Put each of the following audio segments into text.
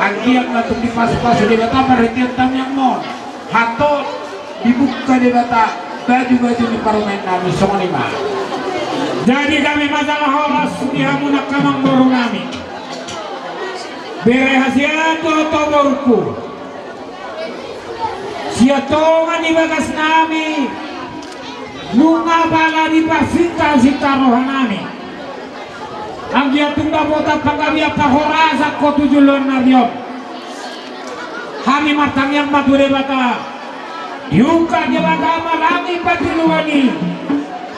Angkian natung di pas-pas di bata perhatian tam yang mon hatot dibuka di bata baju-baju di parlemen kami semua lima. Jadi kami masalah horas di hamunak kamang boru kami berehasiat atau borku siatongan di bagas nami lunga bala di pasita sitarohan nami ang giatung dabota pagabia pahorasa ko tujulon na diyo hari matang yang mature bata yuka di bata marami patiluani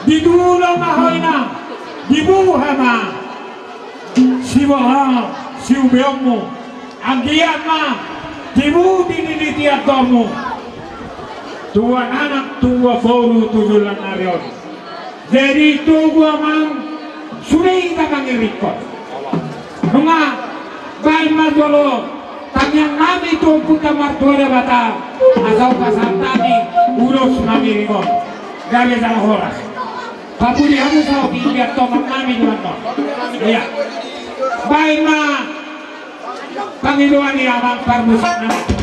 di dulo mahoina di buha ma siwaha siubeomu ang giat ma di budi di tiatomu tuan anak tua foru tujulan arion jadi tuwa mang sudah kita mengirikot nunga bayi majolo tanyang nami itu puta martuare bata asal kasantani urus mangirikot gawe salah horas papuri hamu sao dilihat tomang nami duanto iya bayi ma pangiluan ni abang parmusik nami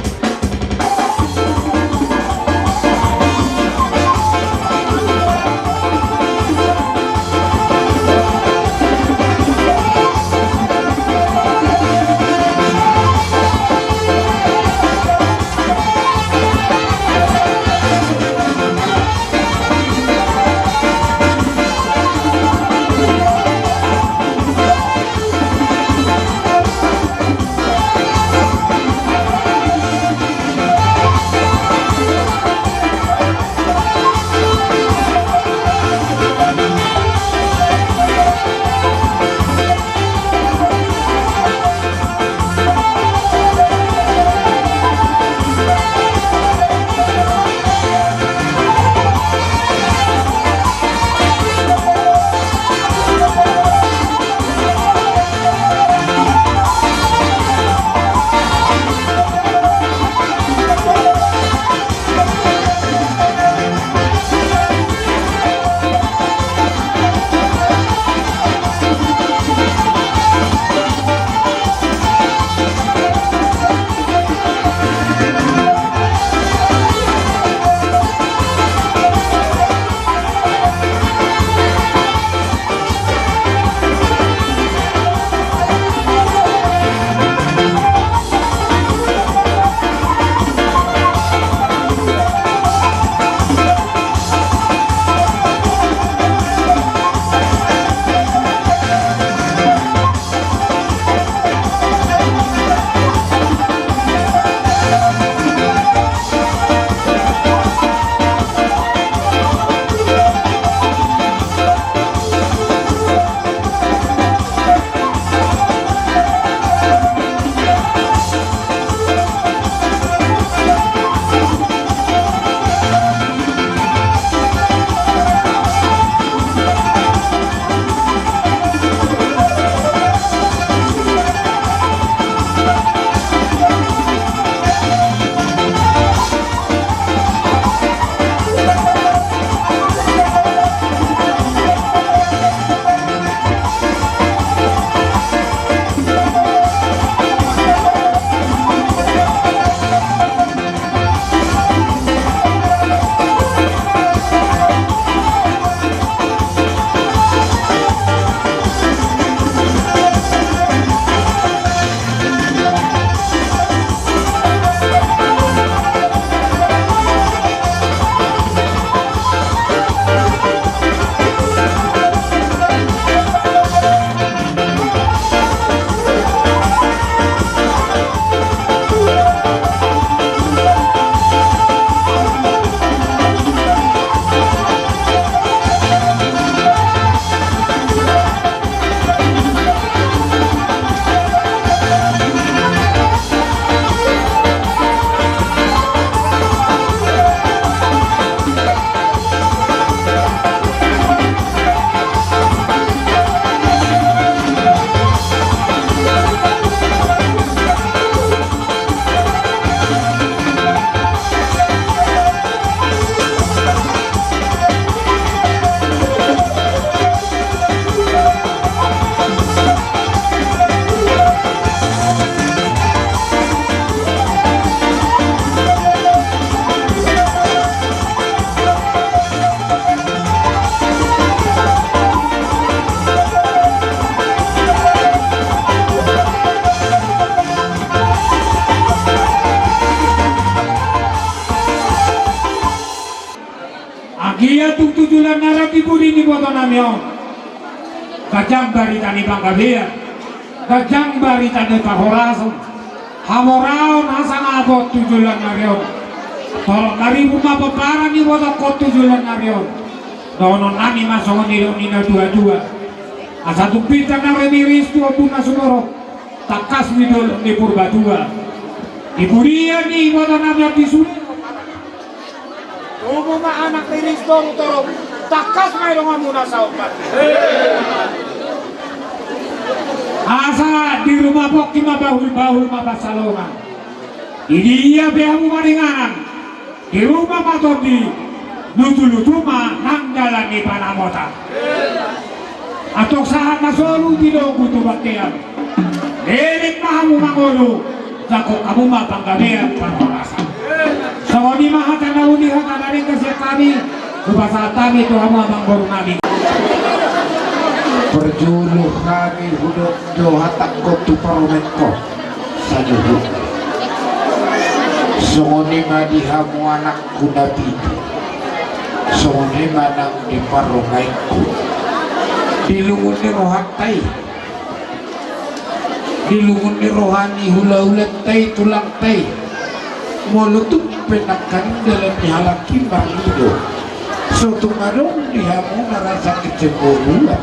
Anggia tung tujulan narap iburi ni boto namyo. Kajang barita ni Bangkabia. Kajang barita ni Pahoraso. Hamorao nasa ngabot tujulan naryo. Tolong dari rumah peparang ni boto kot tujulan naryo. Dono nami masongan nina dua-dua. Asa tumpita na remiris tua bunga sumoro. Takas ni dolo ni purba dua. Iburia ni boto nami apisun. Tumo ma anak ni Risto utoro takas mayroong muna sa upat. Asa di rumah poki mabahul-bahul mabasalongan. Iya behamu maringanan. Di rumah matodi lutu-lutu ma nang jalan ni Panamota. Atau saat masolu di logo tu bakian. Erik mahamu mangolu. Jago kamu ma panggabean Panamasa. Sawani mahatan na ulihan na rin kasi kami Kupasa kami itu amang baru nabi Perjuluh kami hudok dohatak kotu paromento Sajuhu Songoni madihamu anak kunabi Songoni manang di parongaiku Dilungun ni rohatai Dilungun ni rohani hula-hulat tay tulang tay Molutuk penakan dalam dihalaki bangido Suatu ngarong dihamu narasa kecemburuan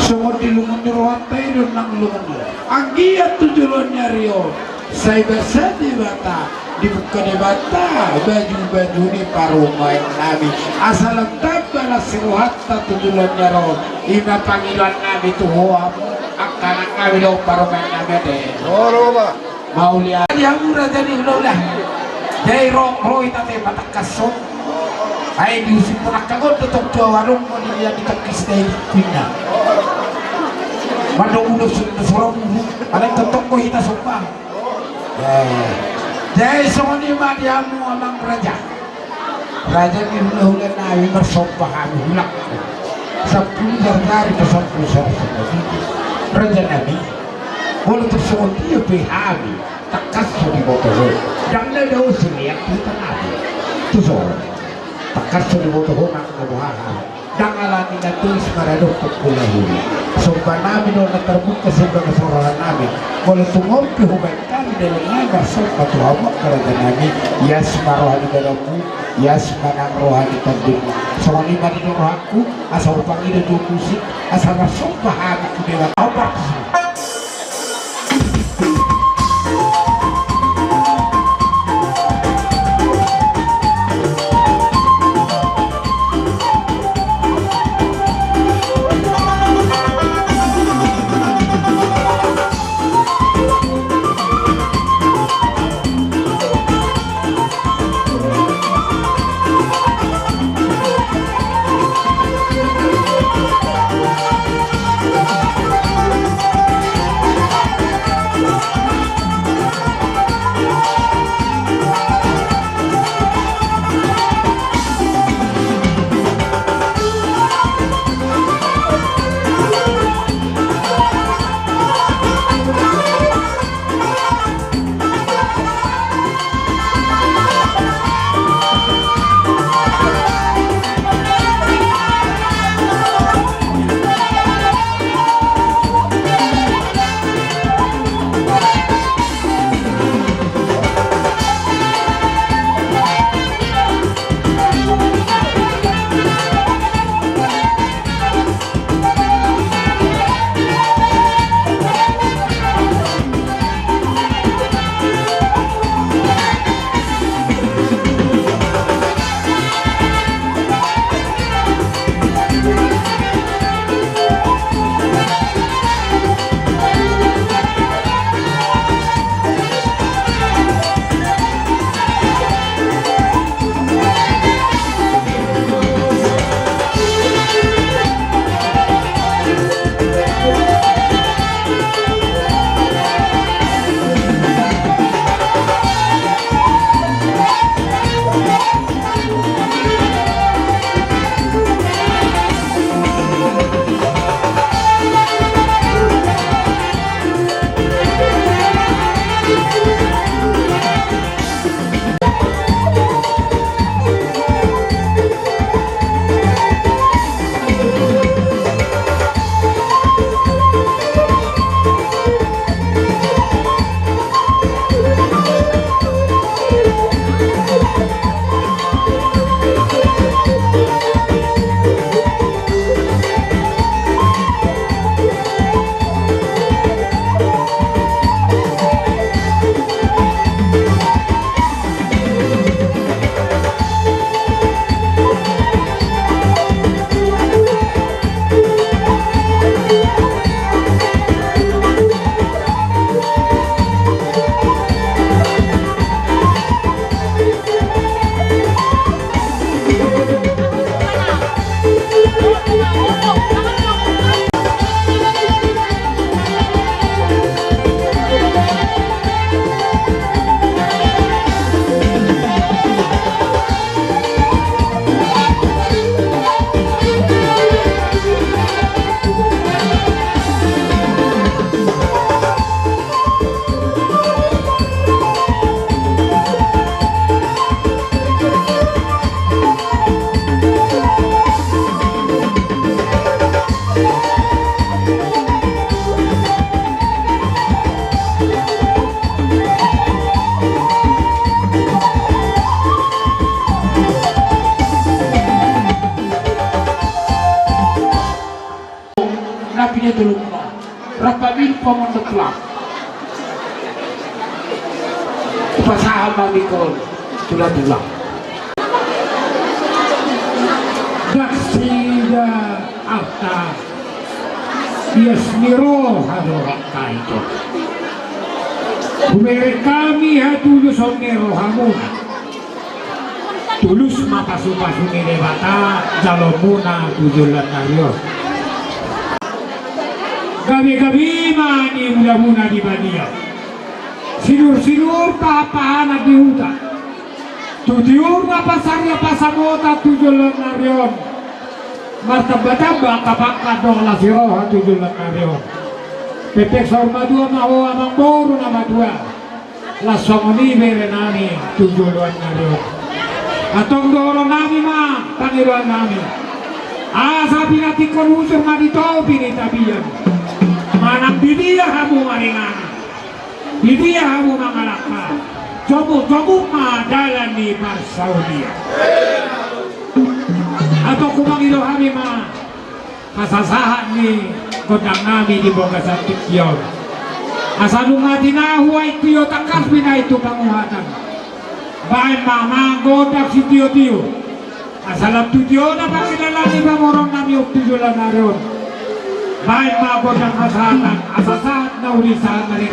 Semua dilungun ni rohatai dan nang lungun Anggia tujuan nyario Saya basa di bata Dibuka di bata Baju-baju ni parumai nabi Asalam tabala siruhatta tujuan nyaro Ina panggilan nabi tuhuamu Akanak nabi lo parumai nabi deh mau lihat dia murah jadi ulah dari roh tate batak kasut ay diusip nak kagot tutup warung mo dia ditakis dari pindah mandong udah surong ada tutup ko hita sumpah dari soni ma dia mu amang raja ni ulah nabi bersumpah kami ulak 10 dari ke 10 raja nabi boleh tersusun dia pihami takas di botoho jangan ada usul yang kita nabi itu soal takas di botoho nak ngabuhaha jangan lagi tulis marado pukulahui sobat nabi no terbuka sebagai seorang nabi boleh tungompi hubungan kami dalam naga sobat tuhamak kerana nabi yasma rohani dalammu yasma nang rohani tandimu soal lima di rohaku asal panggil itu musik asal sobat hami kudewa obat Rapabil pamunduklah. Pasahan mamikon tulang-tulang. Daksida afta yasmiro hadorak kaito. Kumere kami hatulus onero hamuna. Tulus mapasupasu ni bata jalomuna tujulan narios. Gabi-gabi mani mula-muna di badia. Sinur-sinur papahanap di hutan. Tudiur na pasarya pasamota tujulan narion. Martabata kapak dong la siroha tujulan narion. Pepek sorma dua maho amang boru nama dua. La somoni berenani tujulan narion. Atong dorong nami ma pangiruan nami. Sabi natin kon usir ma dito pinitabiyan. Manang bidiya hamu maringan. Bidiya hamu mangalaka. Jomu madalan ni Marsaudia. Atau kumangilo kami ma kasasahan ni kodang nami di boga sa tikyon. Asalung nga dinahuay tiyo takas na ito panguhatan. Baik mama godak si tiyo-tiyo. Asalam tu tiyo na pakilala ni mamorong nami uktijulan naroon. Baik ma godak kasahan asasahan na ulisahan na rin.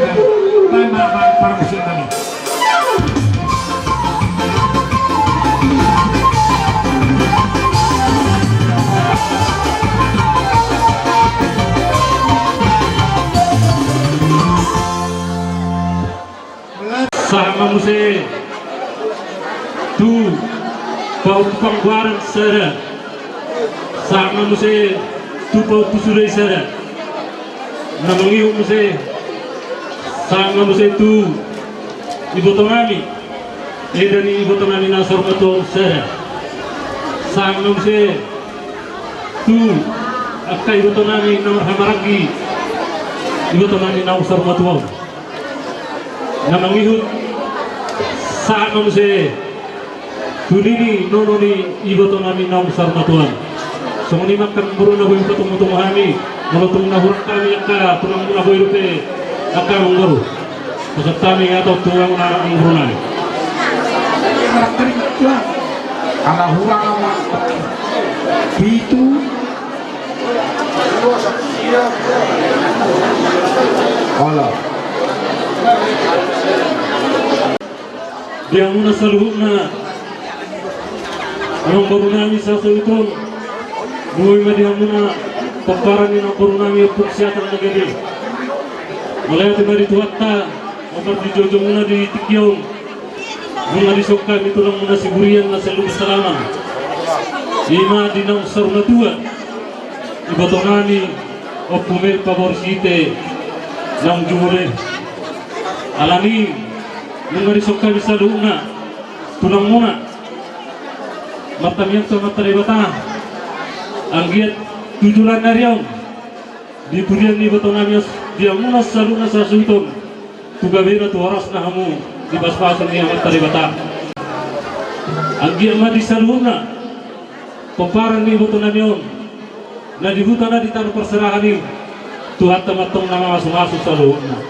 Baik ma parang siya kami. Sama musik tu bau pangguaran sera sama musik tu bau pusurai sera namangi musik sama musik tu ibu tongami edani ibu tongami nasor betul sera sama musik tu akai ibu tongami nomor hamaragi ibu tongami nasor betul namangi sama musik Tunini nononi ibato namin na sarna tuan. So ni makan buru na boy patong mutong kami. Malutong na hurang kami ka tunang na boy rupe aka manguru. So kami ato tuang na ang buru na. Ala hurang ama itu Allah. Dia muna saluhut na anong baru namin sa sulitong buhay madihang muna pagparan ng baru namin yung puksiyatan na gabi malaya ito na dito hatta mabar di jojo muna di tikyong muna di sokam ito lang muna sigurian na sa lubos salaman ima di na usar na dua ibato nani o pumil pabor site ng jumure alani muna di sokam isa doon na tulang muna matamiang sa mataribata ang giat tujulan na riyaw di purian ni bato namin dia muna sa luna sa sultong tugabira tu oras na hamu di baspasan niya mataribata ang giat madi sa luna pamparan ni bato namin na dibuta na di tanong perserahan ni tuhat tamatong na masuk-masuk sa luna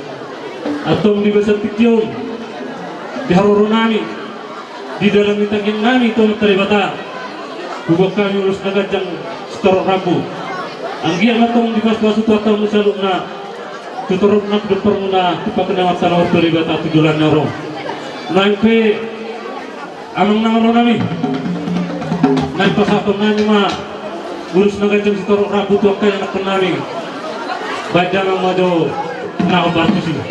atong di basang tikyon di haroro namin di dalam mitangin namin ito mataribata kubak kami ulus nagajang setorok rabu ang giyan na itong di basbaso tuwataw mo sa loob na tuturog na doktor mo na ipakanawat sa loob mataribata tujulan na ro naimpe amang namano namin naipasapang namin mga ulus nagajang setorok rabu tuwak kayo anak namin badya ng mado nakabarto sila.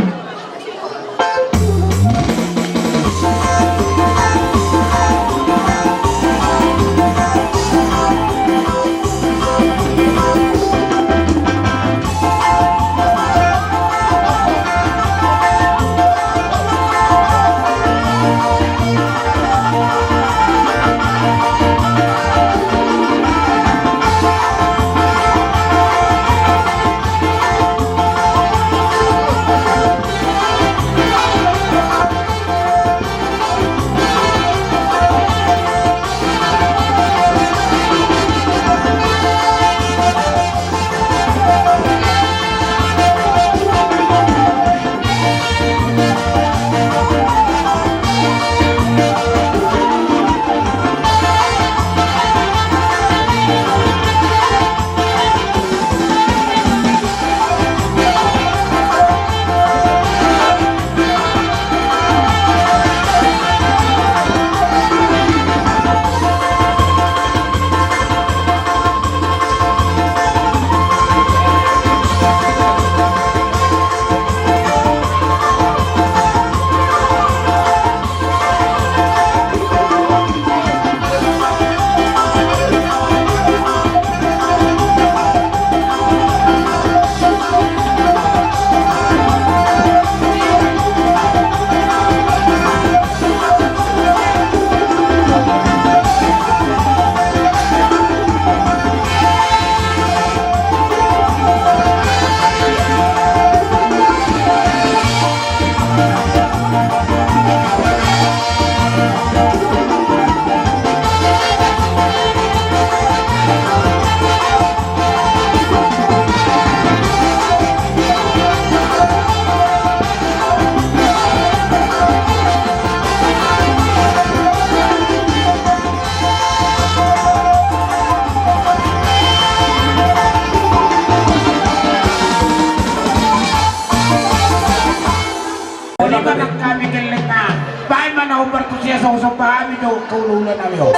banak kami galing na. Bahay man ako barko siya sa usap pa kami do kaululan namin o.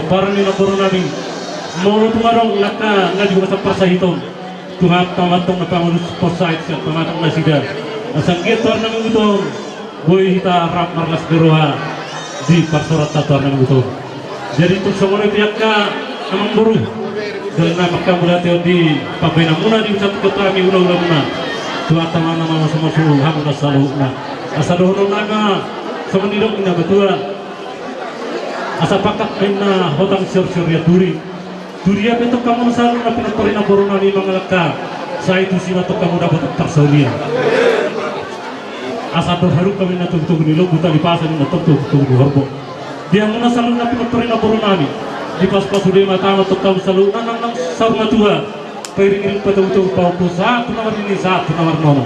Parang nila puro namin mau tumarong naka nga juga sa pasahitong tuhat tamatong na pangulos po site sa tamatong na sida asang gitor na mga utong boy hita rap marlas beruha di parsurat tator na mga utong jadi ito sa mga piyak ka amang buru dahil na magkamulati di papay na muna di usap ko kami ulang muna tuhat taman na mga sumasulo hamon na sa luhok na asa doon na nga sa manilong na batua asa pakat na hotang sir-sir ya duri ya betul kamu selalu na pinagparin na corona ni mga laka sa itu sila to kamu dapat tersolia asa to haru kami na tugtug nilo buta di pasan na tugtug di horbo dia muna selalu na pinagparin na corona ni di pas-pas udah mata to kamu selalu nang saruna tua piring patutug pau pusa tunawar ini saat tunawar nono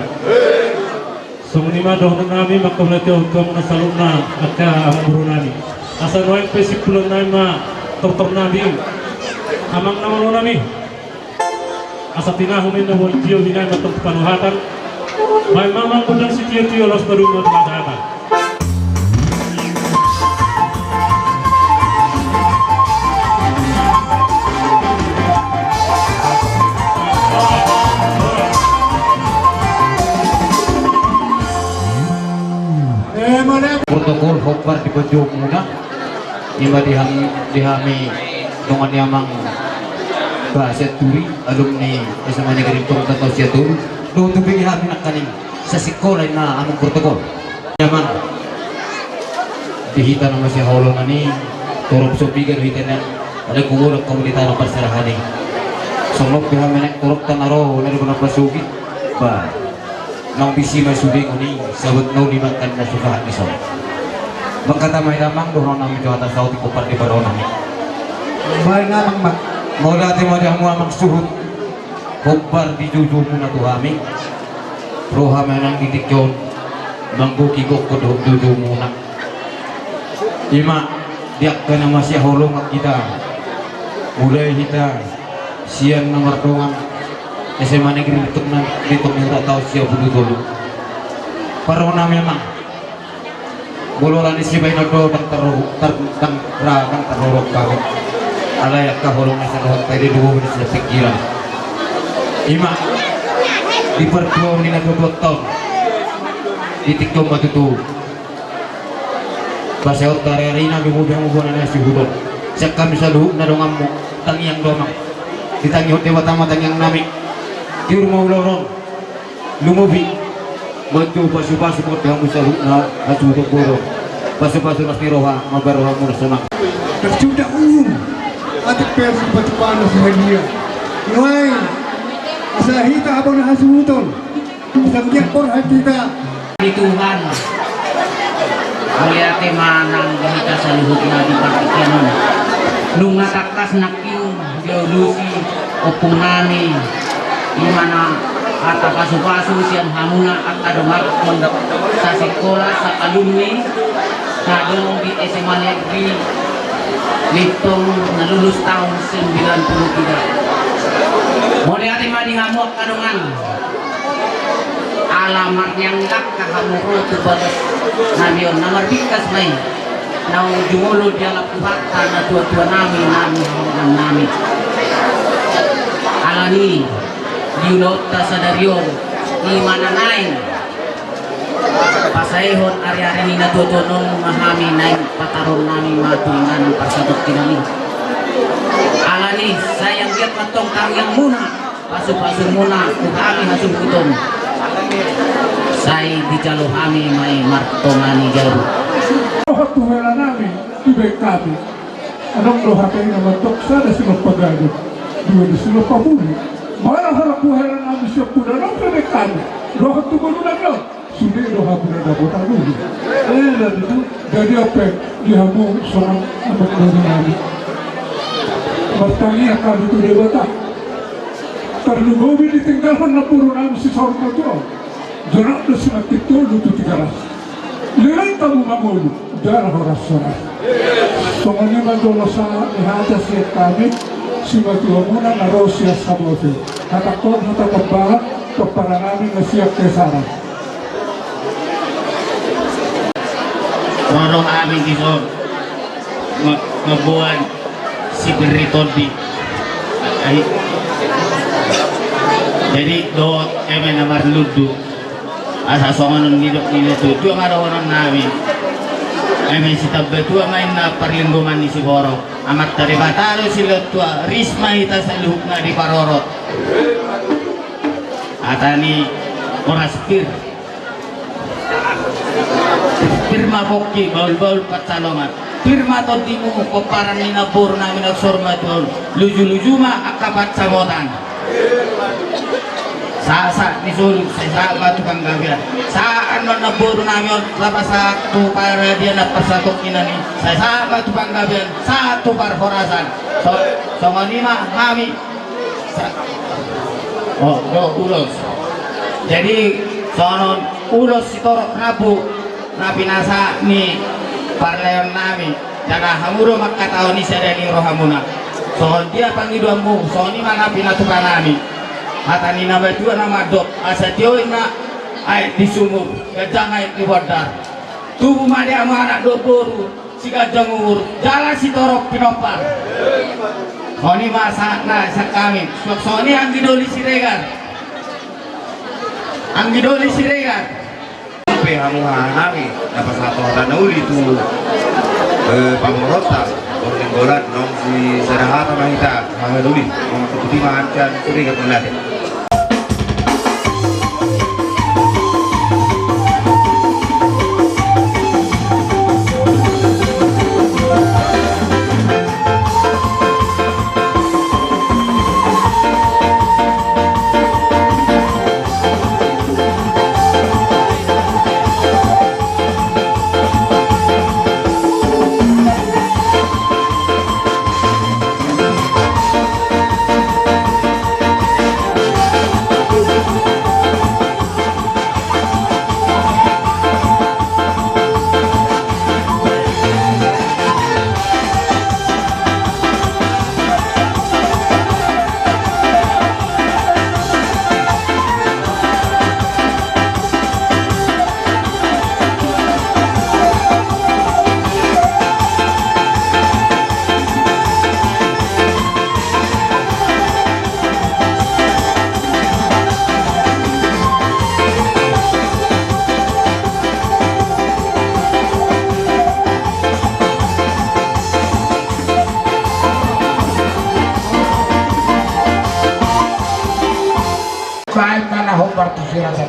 Sumuni doh nami makamlati kamu na selalu na aka ang burunani asa noy pesik pulang nama tortornadi amang namalo nami asa tinahumin na wal tiyo dinay matong panuhatan may mamang budang si tiyo los barungot matahatan protokol hokbar di baju muna ima dihami dengan yamang bahasa turi alumni SMA Negeri Tunggal Tausia Turi do tubing hami nak kaning sa sekolah na among protokol yaman dihita na masih holo nani turop sobigan hitan ada kuwulak komunitas ng pasarahani songlok bihami nak turop tanaro na ribon pasugi ba nang bisi masubing ni sabot no limantan na sukahan ni so Magkatamay lamang doon namin ito atas sa utik upar di baro namin. Mahal namang mak. Mau dati mo diyan mo amang suhut. Kupar di juju mo na to kami. Pro kami nang didik yun. Mangguki ko ko juju mo na. Ima, diak ka na masya hulong at kita. Mulai kita siyan ng martungan. Kasi manigritok na ditok ng tataw siya bulu-bulu. Paro namin mang. Buluran isi bay na do ng tarurok kami. Alayak ka hulong na sa luhat tayo dilubuhin sa pikiran. Ima, di pertuaw ni na 2 taon. Titik ko matutuwa. Pasayot kareri na lumubang-ubang na si Hudon. Siya kami sa luhog na dongam mo, tangyang domang. Ditangihot di matama tangyang namin. Di rumawlaw ron. Lumubi. Madyo pasu-pasu mo tiyamu sa luhog na asudok buro. Pasu-pasu mas niroha, mabaroha mo na sunang. Tersudah atik persi patupano sa hadiah. Yoy, asa hita abang na hasuton. Asa magyakpor hita. Tuhan melihat manang kita sa luhut na di partikianon nung natakas na kiyo geolusi opong nami imana at kasu-kasu siyang hamuna at kadumak sa sekolah sa alumni na doon di SMA Negeri litong nalulus tahun 93 melihat madingamuk kadungan alamat yang tak kahamuro tu balas nabion namar bikas mai nau jumulo dia lapuhat na tua-tua nami alani diulot ta sadarion di mana nain pasaihon ari-ari ni natutunon mahami nain pataron nami matuingan pasatot kinami alani sayang giat matong karyang muna pasu-pasu muna kami hasung kutom saya di jalur kami may martonani jalur. Lohat tuhela namin, ibig kami. Anong lohat ay naman toksa na sila pagano. Dua na sila pahuli. Marang harap tuhela namin siya puna ng ibig kami. Lohat tumulo na lang. Sundi lohat puna na po tayo. Na dito, jadi apa lihat mo sa amat namin. Martangi akan itu debata. Karena gobi ditinggalkan na puro namin si Saur Kato. Jarak na sinakit to, luto 3 ras. Liray tamu mangolo, darah oras soras. So ngayon mandolo sa ihata siya kami, si Matuwa muna na Rosia Sabote. Hatakot na tapabarat, para namin na siya kesaran. Morong amin dito, mabuhan si Beritondi. Jadi doot kami na marludo. Asa songanon nilok tu dua ngarawanan namin ay si tabbe tua main na parlingguman ni si Boro amat dari batalo sila tua risma ita sa luhuk na di parorot atani oras pirma bokki baul-baul patsalongan pirma to timu koparan ni nabur namin agsorma tuon luju-luju ma akapat sabotan sa nisulog sa tukang gabian saan man naburo namin labas sa para dia napasatok inani sa tukang gabian sa par horasan so manima kami ulos jadi sonon ulos si torok rabu na pinasa ni parleon nami jaga hamuro makataon ni sadani rohamuna so dia pangiduamu so ni mana pinatukan nami Mata ni nama dua nama dok asa tioy na ay disumur gajang ay iwadar tubuh madi ama anak dobor si gajang umur jalan si torok pinopar Oni masa na sa kami so ni ang gidoli siregar sampai hamu hari dapat satu orang uli tu pamorota orang golat nong si serahata mahita hangaduli nong keputi macan surigat melatih baik mana hobar tu sirasa.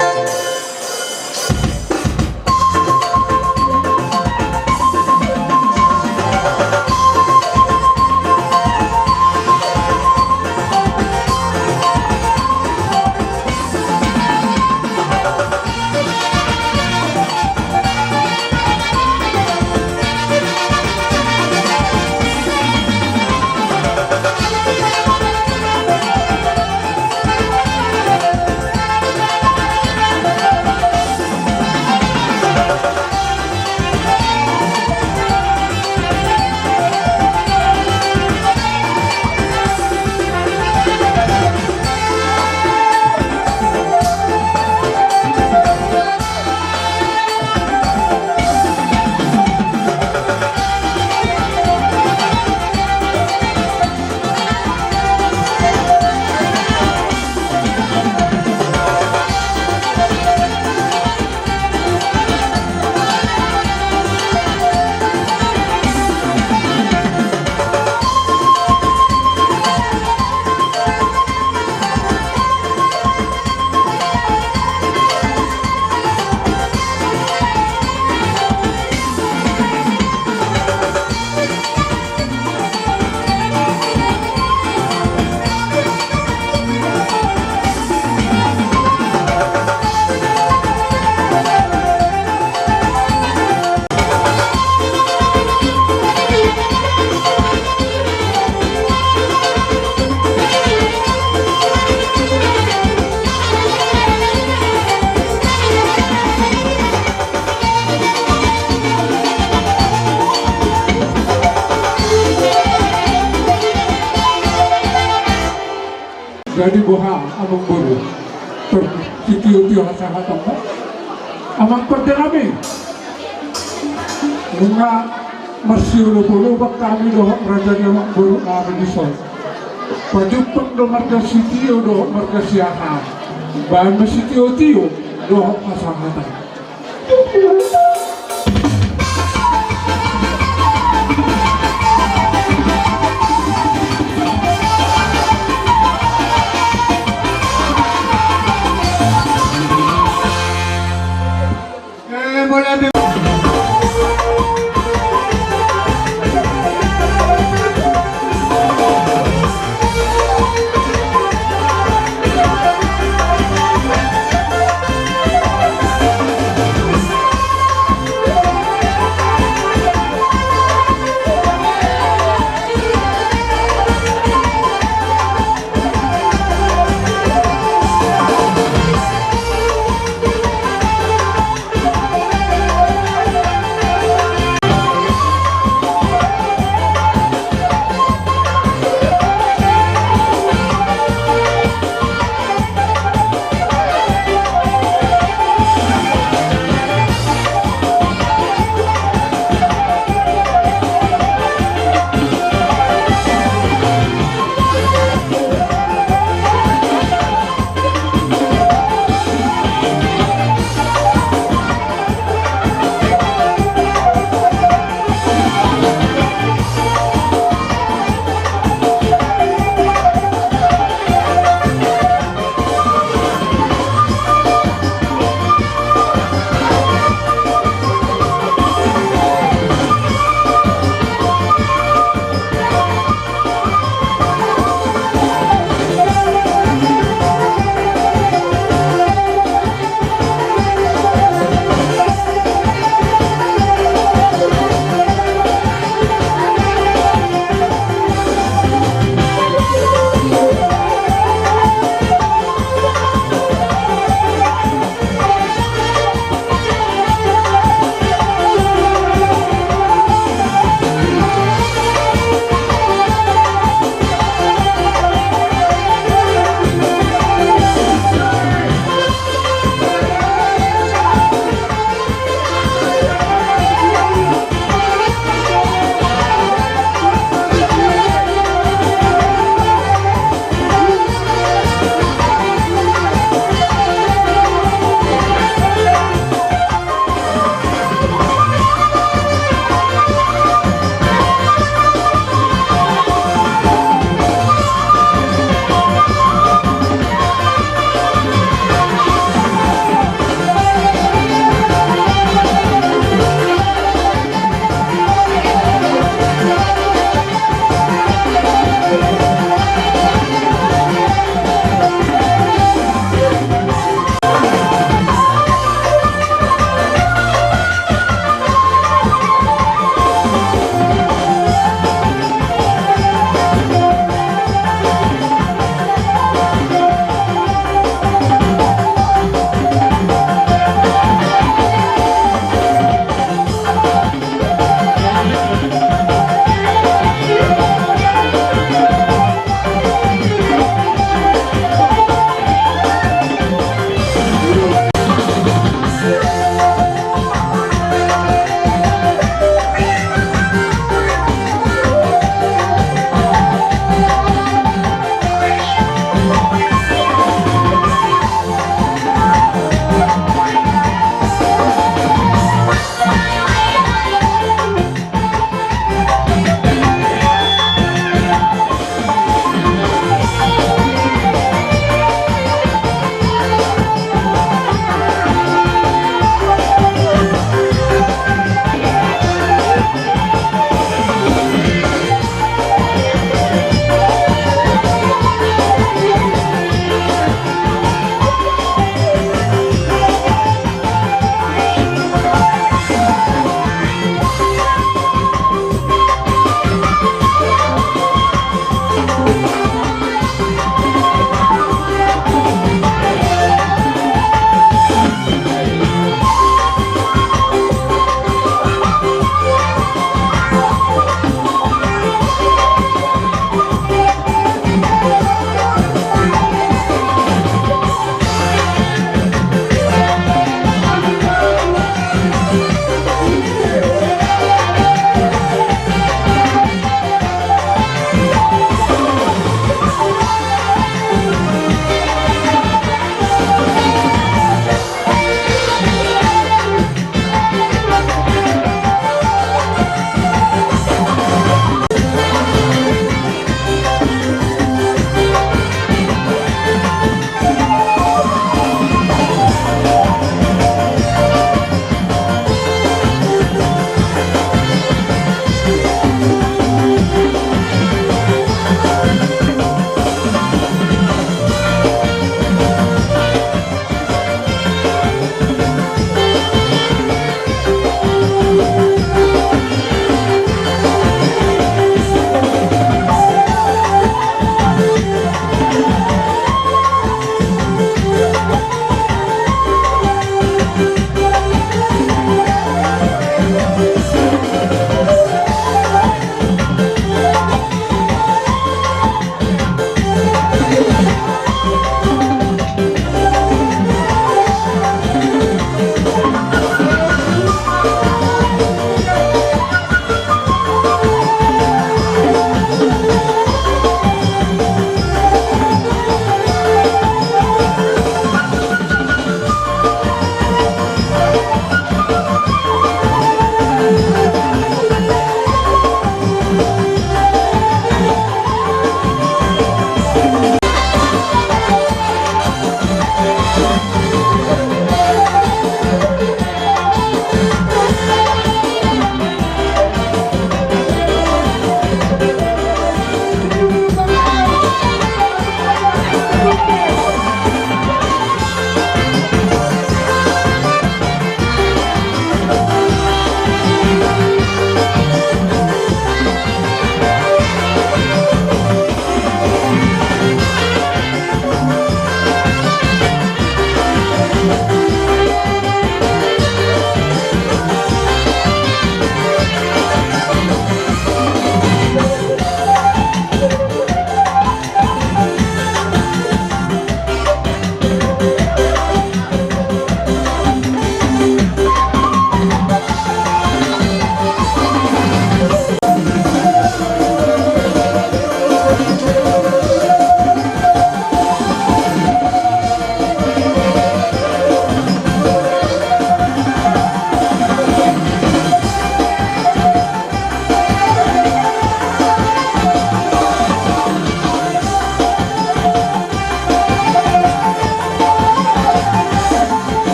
Jadi boha amang buru terkitiyo-tiyo sa hatang mo amang perdenami mga masyulo-pulo bak kami doh raja ni amang buru na Redison pajupang do marga sitiyo do marga siyahan bahan masitiyo-tiyo doh kasangatan.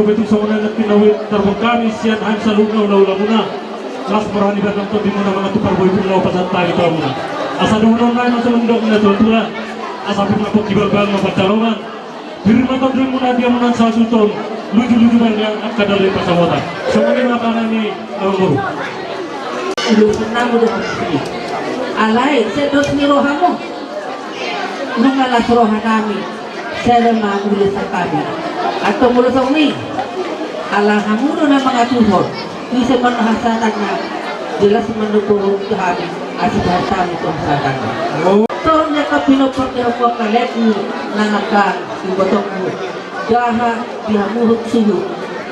kalau betul sama nak kinawit terbang kami sian hansa luna ulah muna las merani batang to di mana mana tu parboy pun lau pasal tari to muna asa dulu nai masa lundok na to tua asa pun aku kibal bang macaloman birma to dulu muna dia munan sasuton luju bang yang kadale pasawata semuanya makanan ni guru lu senang udah pasti alai sedos ni rohamu nung alas rohanami saya mamuli sakami atau mulut ni Allah hamuno na mga tuhod bisa manhasanan na jelas mendukung kami asal kami konsatan soalnya ka pinopakya ko kalet ni nanakan ibotok mo daha dihamuhut suhu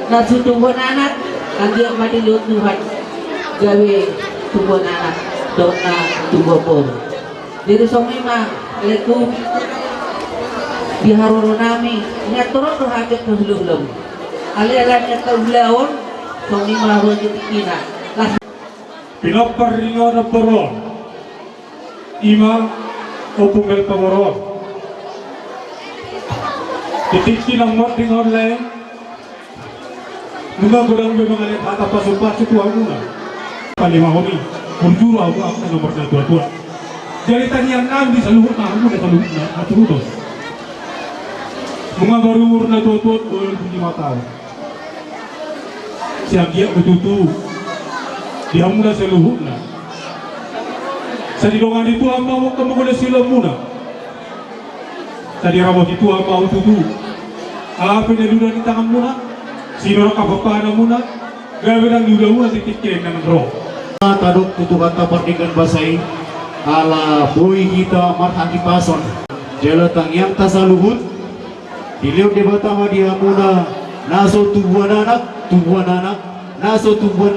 na sutubuan anak lagi ang madilut Tuhan gawe tubuan anak doon na tubuan diri sa mga leku diharuro nami nya turun rohaget ke hululum alialannya ke hulaon soni maharo jutikina Pinopar ringo na poro ima opumel pamoro titiki ng morting online mga gudang may mga lekata pasok-pasok tuwa muna palima ko ni kurjuro ako ang nomor na tuwa jadi tanyang namin sa luhut na ako muna sa luhut na maturutos mga barur na tuwa boleh punya mata siang dia betutu dia muna sa luhut na sa dilongan itu hamba mo kamu kena sila muna sa dirawat itu hamba mo tutu apa na luda ni tangan muna sino na kapapana muna gawin ang luda muna titikin ng roh Tadok tutukan tapardikan basay ala boy kita marhaki pason jalatang yang tasaluhut diliw di batama dia muna naso tubuan anak naso tubuan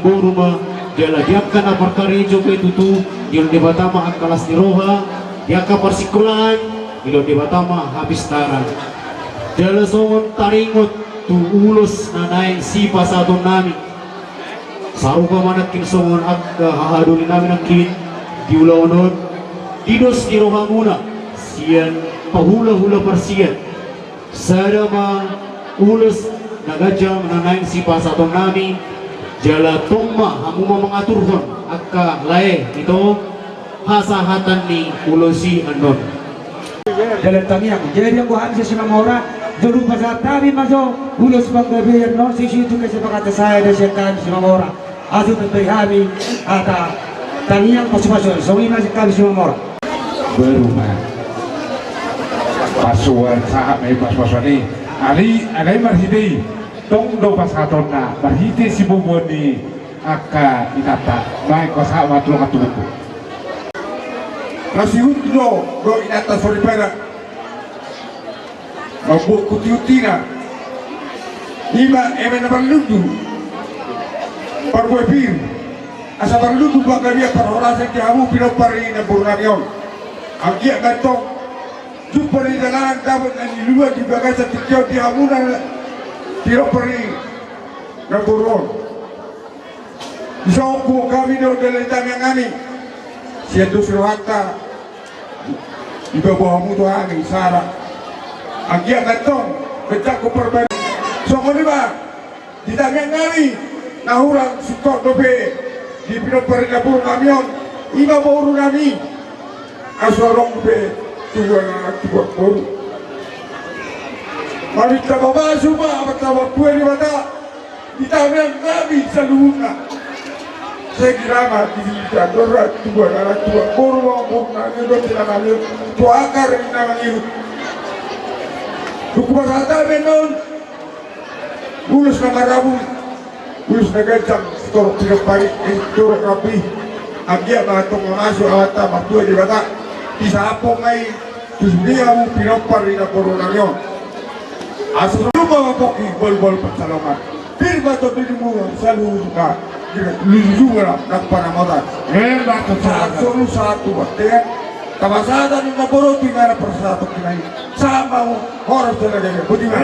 boru ma jala diapkan aparkarijo ke tutu diliw di batama ang kalas ni roha diaka persikulan diliw di batama habis taran jala songon taringot tu ulus nanaing si pasadong nami sarupa manat kinsongon agka hahaduli namin ang kin diulaonon didos di roha muna siyan pahula-hula parsiyan sadama ulus nagajam nanaing si pasatong nami jala tongma hamuma mengaturhon agka lae ito hasahatan ni ulosi anon dalam tangiang jadi yang gua habis si Mamora dulu pasal kami masuk ulus paggabihan non sisi itu kesepakatan saya dan siang si Mamora asu tentu kami ata tangiang pas-pasun soalnya masih kami si Mamora berumah pasuan sahab ay pas-pasun ni alay marhidi tong do pasatona marhidi si bubon ni aka inata may kasama tulong atulupo Nasihut do inata soripera mabuku tiutina ima na berludu parbuepir asa berludu baka dia parorasa kiamu pinopari na burnarion ang kia gantong jumpa di jalan dapat di luar di bagai setikau di hamunan pinopari na burun isauku kami do dalam yang kami siendo surhata di bawah mutu kami sarah ang kia gantong pecah ko perbaikan so ba di tangan kami nahurang sukor dobe di pinopari na burun kamion ima bauru kami asorong dobe tuan anak tuan baru mari kita bawa semua apa kue di mata di tangan kami seluruhnya saya kira mati di jador tuan anak tuan baru maupun nanti dua tidak nanti tua akar ini namanya hukum kata menon ulus nama rabu ulus negajang setor tidak baik setor rapi agia batong masuk awata maktua di bata bisa apa ngai dia mu pinopar di koronanyo asal rumah poki bol persalaman firma to dirimu selalu suka lujura nak para moda bato satu baten kamasada ni naboro tingara persatu kinai sama horor talaga budiman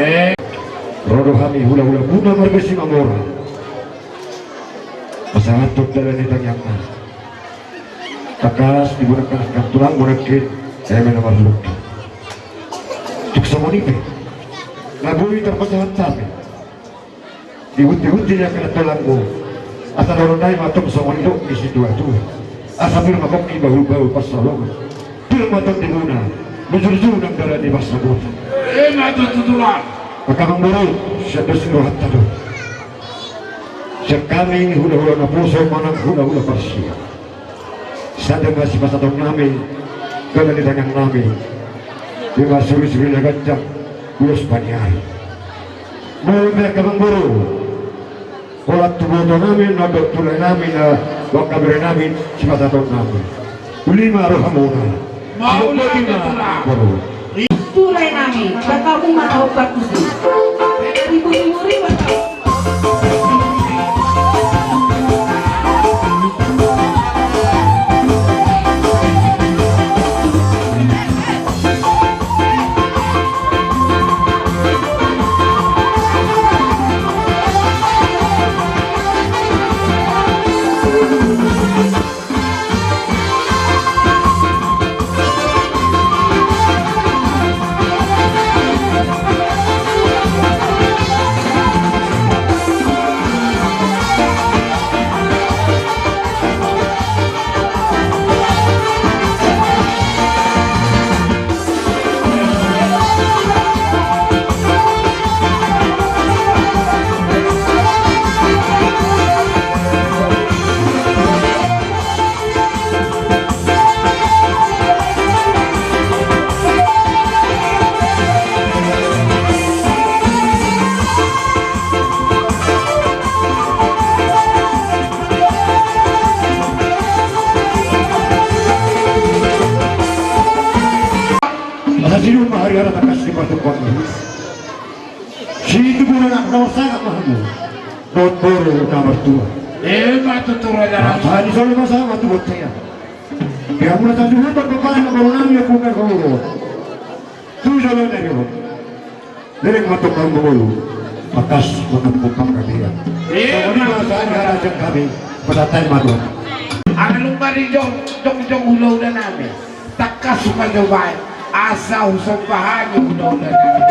rodo kami hula-hula muna margasi Mamora pasangan dalam ni tanyakna takas digunakan akan tulang munakin saya menamar lukti tuk samonipe Nabui terpecahan kami. Diuti-uti yang kena tulangmu. Asa orang lain matang sama hidup di situ itu. Asa bir makam di bahu-bahu pasalong. Bir matang di mana. Menjurjur dan darah di masa buta. Matu tutulan. Maka memburu siapa sinuhat tadu. Sekami ini hula-hula na puso manang hula-hula parsia. Sadang masih pasatong namin. Kala di tangan namin. Lima suri-suri na gajang. Ulos panyari. Mulai kabang-buru. Walat tubuto namin, nabot tulay namin, wakabiri namin, si pasatong namin. Ulima rohamuna. Maula kita tulang. Tulay namin, baka mo matawapat mo siya. Ibu-iburi ba ito? Sino mahari-hari takas di pasukan ini? Si itu pun anak nomor sangat mahamu. Not boro nomor 2. Matu tulan darah. Tadi selalu masalah tu buat saya. Dia mulai tadi hutan berpaling nomor 6 yang punya kau. Tu jalan dari kau. Dari mata kamu dulu. Bakas menempukkan kalian. Kami masalah harapan kami pada time madu. Ang lumbari jong hulaw na namin. Takas sumalaway. Asa usang bahan yung hulaw na namin.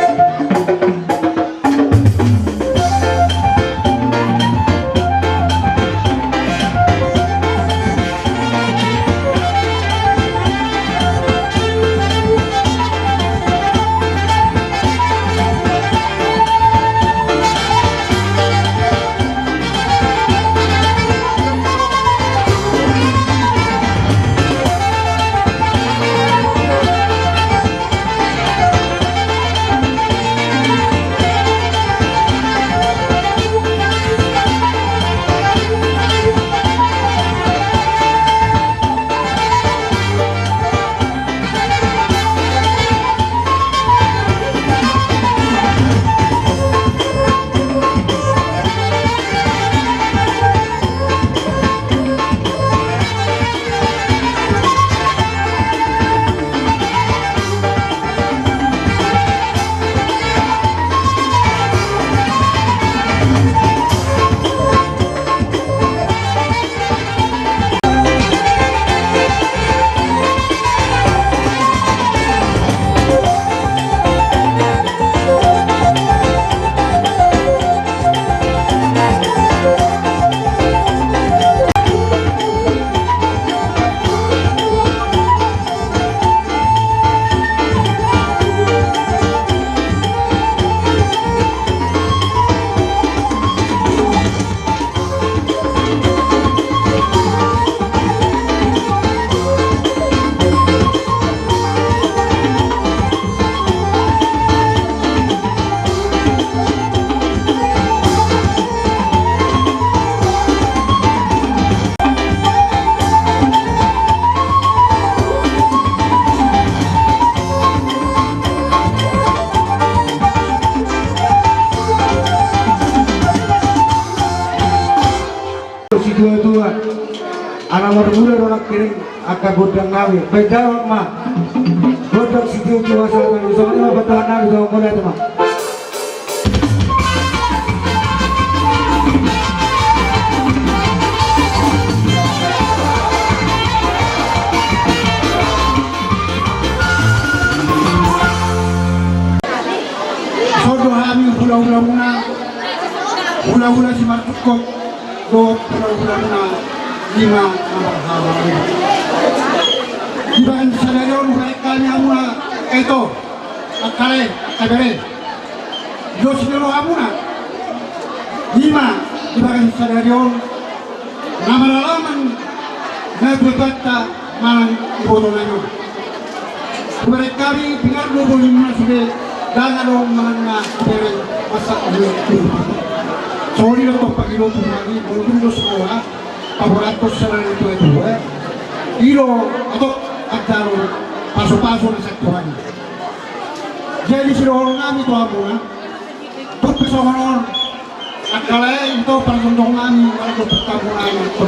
Si dua-dua anak muda orang kirim akan bodang nawi bejawab mah bodang si dua-dua sama soalnya betul nawi sama mulai teman Sodoha muna hula-hula si Martukok do hula-hula muna 5 nomor hawak Iban Sadarion mereka muna ito akare akabere do sinero hamuna 5 Iban Sadarion nama lalaman na berbata malang iboto nanyo mereka kami bingar lobo lima sudah dan ada mana dari masa lalu sorry lo pagilo tu lagi belum semua aparatus secara itu ilo atau ada paso-paso na sektoran jadi si orang kami tu apa na tu pesohon akalnya itu pasondong kami kalau perkampungan itu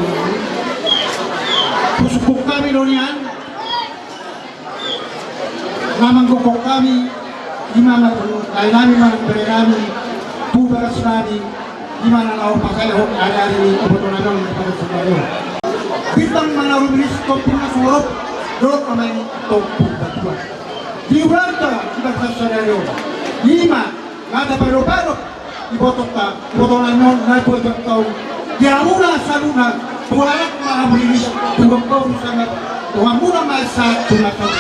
pusuk kami donian namang kukok kami gimana kami mana berkami tugas kami gimana lau pakai hok hari kebetulan pada sebenarnya bintang mana rumis topuna surup dorok kami topu batuan di uranta kita sasario 5 nada paro-paro ibotok ta ibotonan non na po tao diamuna saluna tuarak mahabili tungkol ko sangat tuang muna masa tunatang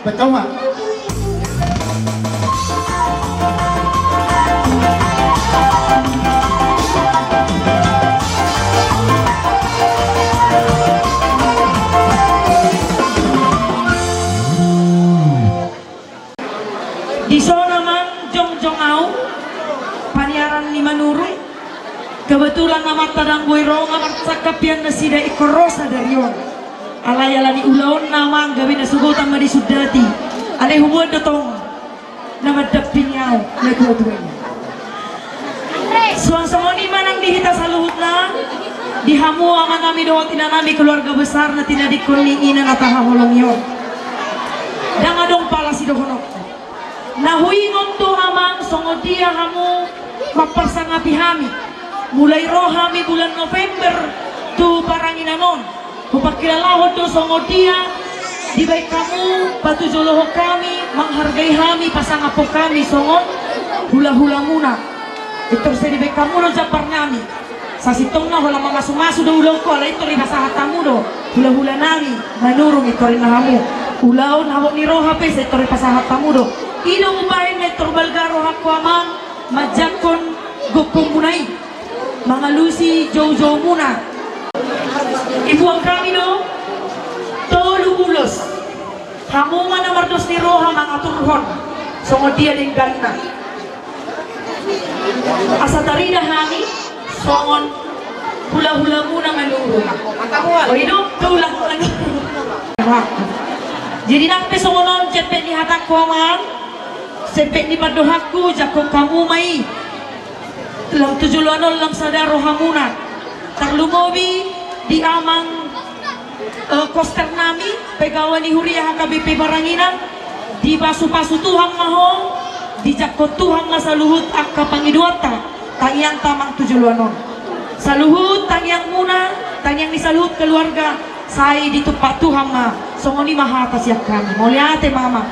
betul nggak? Di sana man jong au paniaran ni manuru kebetulan nama tadang boiro ngamar sakapian nasida ikorosa dari yon alayalani ulaon nama gabi na sugotan madi sudati alay hubod dotong nama dapinyaw na kuatuin suang samoni manang dihita sa luhut na Dihamu aman nami doa tina nami keluarga besar na tina dikuninginan na tahaholong yon. Dangadong pala si dohonok. Nahuingon to amang songodia hamu mapersangapi hami. Mulai roh hami bulan November tu paranginanon. Kupakilalaho to songodia di baik kamu batu joloho kami menghargai kami pasangapo kami songon hula-hula muna. Itu saya di baik kamu lo japar nami. Sasitong na hula mamasu-masu do ulang ko ala ito rin hasahatamu do hula-hula nami manurung ito rin na hamu. Ulaon hawak ni roha pe sa ito rin pasahatamu do. Ino ubahin na ito balgaro hako amang majakon gokong munay. Mga Lucy Jojo muna. Ibuang kami no tolu ulos. Hamungan na mardos ni roha mga turhon. Songo dia din galina. Asa tarida hani songon hula-hula muna manurung. O ino tulang ano. Jadi nampe songonon cepet ni hatak ko amang. Sepet ni padohaku jako kamu mai. Lang tujuluanon lang sadaro hamuna. Tarlumobi di amang koster nami pegawan ni huriah KBP Baranginan di pasu-pasu Tuhan mahong di jakot Tuhan nga saluhut akka pangiduata tangyang tamang tujuluanon. Saluhut tangyang muna tangyang ni saluhut keluarga saya di tempat Tuhan ma songoni mahatas yak kami. Moliate mama